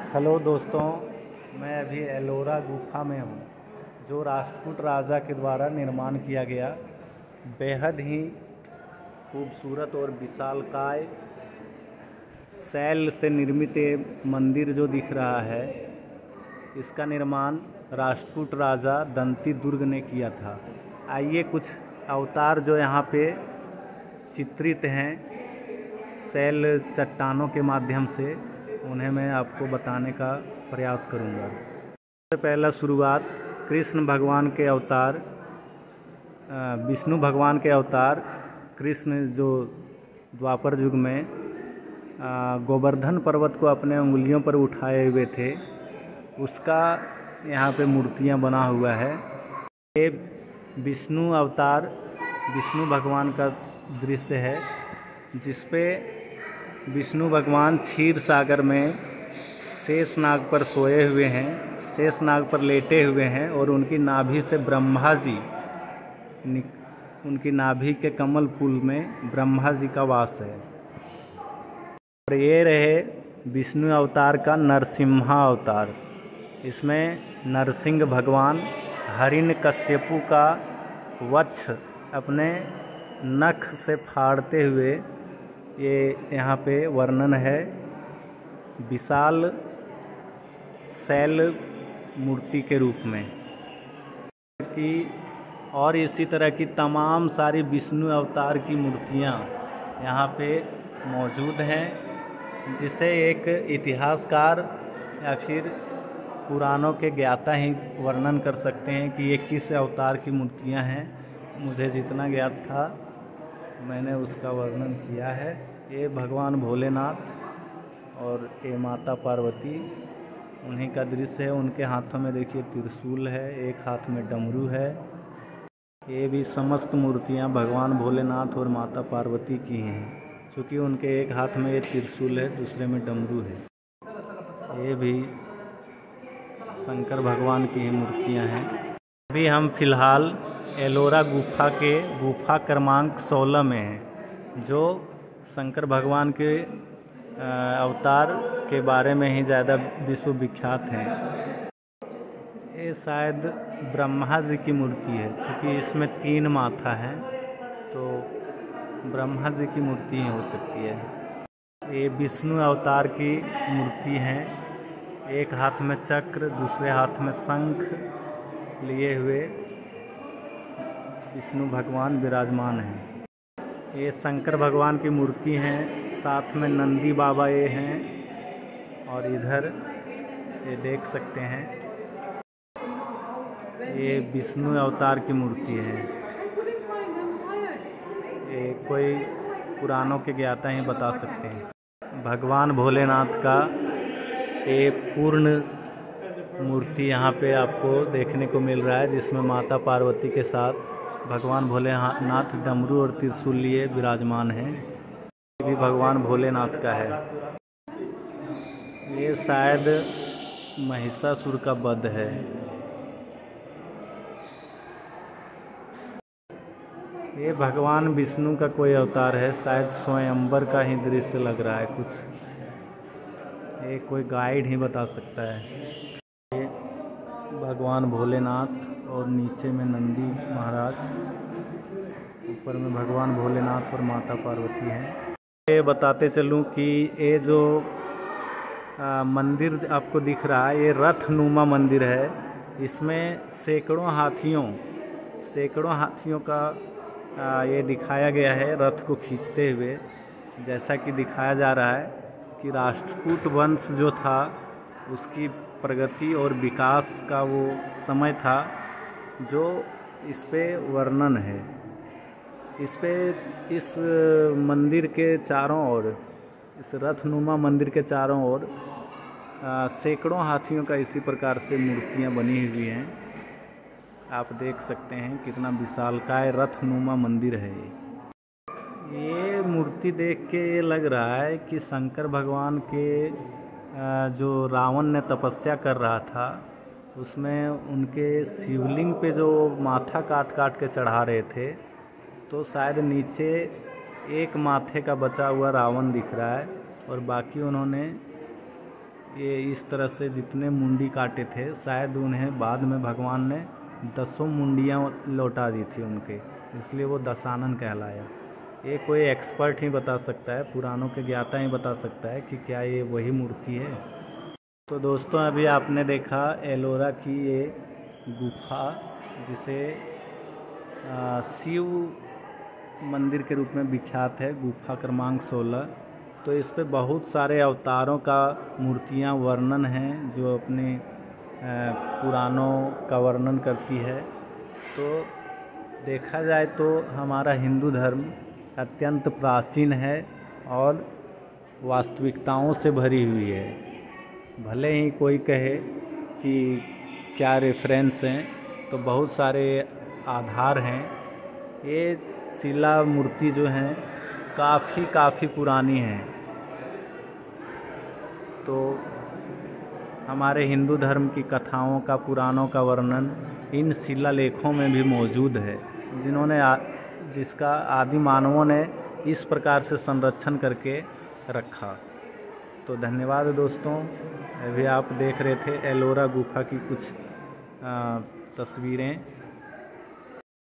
Hello दोस्तों, मैं अभी एलोरा गुफा में हूँ, जो राष्ट्रकूट राजा के द्वारा निर्माण किया गया बेहद ही खूबसूरत और विशालकाय शैल से निर्मित ये मंदिर जो दिख रहा है, इसका निर्माण राष्ट्रकूट राजा दंती दुर्ग ने किया था। आइए कुछ अवतार जो यहाँ पे चित्रित हैं शैल चट्टानों के माध्यम से, उन्हें मैं आपको बताने का प्रयास करूँगा। सबसे पहला शुरुआत कृष्ण भगवान के अवतार, विष्णु भगवान के अवतार कृष्ण जो द्वापर युग में गोवर्धन पर्वत को अपने उंगलियों पर उठाए हुए थे, उसका यहाँ पे मूर्तियाँ बना हुआ है। ये विष्णु अवतार विष्णु भगवान का दृश्य है, जिसपे विष्णु भगवान क्षीर सागर में शेषनाग पर सोए हुए हैं, शेषनाग पर लेटे हुए हैं और उनकी नाभि से ब्रह्मा जी, उनकी नाभि के कमल फूल में ब्रह्मा जी का वास है। और ये रहे विष्णु अवतार का नरसिम्हा अवतार। इसमें नरसिंह भगवान हिरण्यकश्यपु का वक्ष अपने नख से फाड़ते हुए ये यहाँ पे वर्णन है। विशाल शैल मूर्ति के रूप में कि और इसी तरह की तमाम सारी विष्णु अवतार की मूर्तियाँ यहाँ पे मौजूद हैं, जिसे एक इतिहासकार या फिर पुराणों के ज्ञाता ही वर्णन कर सकते हैं कि ये किस अवतार की मूर्तियाँ हैं। मुझे जितना ज्ञात था मैंने उसका वर्णन किया है। ये भगवान भोलेनाथ और ये माता पार्वती, उन्हीं का दृश्य है। उनके हाथों में देखिए त्रिशूल है, एक हाथ में डमरू है। ये भी समस्त मूर्तियां भगवान भोलेनाथ और माता पार्वती की हैं, क्योंकि उनके एक हाथ में ये त्रिशूल है, दूसरे में डमरू है। ये भी शंकर भगवान की ही मूर्तियां हैं। अभी हम फिलहाल एलोरा गुफा के गुफा क्रमांक 16 में हैं, जो शंकर भगवान के अवतार के बारे में ही ज़्यादा विश्व विख्यात हैं। ये शायद ब्रह्मा जी की मूर्ति है, क्योंकि इसमें 3 माथा हैं, तो ब्रह्मा जी की मूर्ति ही हो सकती है। ये विष्णु अवतार की मूर्ति हैं, एक हाथ में चक्र, दूसरे हाथ में शंख लिए हुए विष्णु भगवान विराजमान हैं। ये शंकर भगवान की मूर्ति हैं, साथ में नंदी बाबा ये हैं, और इधर ये देख सकते हैं ये विष्णु अवतार की मूर्ति है। ये कोई पुराणों के ज्ञाता ही बता सकते हैं। भगवान भोलेनाथ का ये पूर्ण मूर्ति यहाँ पे आपको देखने को मिल रहा है, जिसमें माता पार्वती के साथ भगवान भोलेनाथ डमरू और त्रिशूल लिए विराजमान हैं। ये भी भगवान भोलेनाथ का है। ये शायद महिषासुर का वध है। ये भगवान विष्णु का कोई अवतार है, शायद स्वयंवर का ही दृश्य लग रहा है कुछ। ये कोई गाइड ही बता सकता है। ये भगवान भोलेनाथ और नीचे में नंदी महाराज, ऊपर में भगवान भोलेनाथ और माता पार्वती हैं। ये बताते चलूं कि ये जो मंदिर आपको दिख रहा है, ये रथनुमा मंदिर है। इसमें सैकड़ों हाथियों का ये दिखाया गया है, रथ को खींचते हुए। जैसा कि दिखाया जा रहा है कि राष्ट्रकूट वंश जो था, उसकी प्रगति और विकास का वो समय था, जो इस पे वर्णन है। इस मंदिर के चारों ओर, इस रथनुमा मंदिर के चारों ओर सैकड़ों हाथियों का इसी प्रकार से मूर्तियां बनी हुई हैं। आप देख सकते हैं कितना विशालकाय रथनुमा मंदिर है। ये मूर्ति देख के ये लग रहा है कि शंकर भगवान के जो रावण ने तपस्या कर रहा था, उसमें उनके शिवलिंग पे जो माथा काट काट के चढ़ा रहे थे, तो शायद नीचे एक माथे का बचा हुआ रावण दिख रहा है और बाकी उन्होंने ये इस तरह से जितने मुंडी काटे थे, शायद उन्हें बाद में भगवान ने 10 मुंडियाँ लौटा दी थी उनके, इसलिए वो दशानन कहलाया। ये कोई एक्सपर्ट ही बता सकता है, पुराणों के ज्ञाता ही बता सकता है कि क्या ये वही मूर्ति है। तो दोस्तों, अभी आपने देखा एलोरा की ये गुफा, जिसे शिव मंदिर के रूप में विख्यात है, गुफा क्रमांक 16। तो इस पे बहुत सारे अवतारों का मूर्तियाँ वर्णन हैं, जो अपने पुराणों का वर्णन करती है। तो देखा जाए तो हमारा हिंदू धर्म अत्यंत प्राचीन है और वास्तविकताओं से भरी हुई है। भले ही कोई कहे कि क्या रेफरेंस हैं, तो बहुत सारे आधार हैं। ये शिला मूर्ति जो हैं काफ़ी पुरानी हैं। तो हमारे हिंदू धर्म की कथाओं का, पुराणों का वर्णन इन शिलालेखों में भी मौजूद है, जिसका आदि मानवों ने इस प्रकार से संरक्षण करके रखा। तो धन्यवाद दोस्तों। अभी आप देख रहे थे एलोरा गुफा की कुछ तस्वीरें।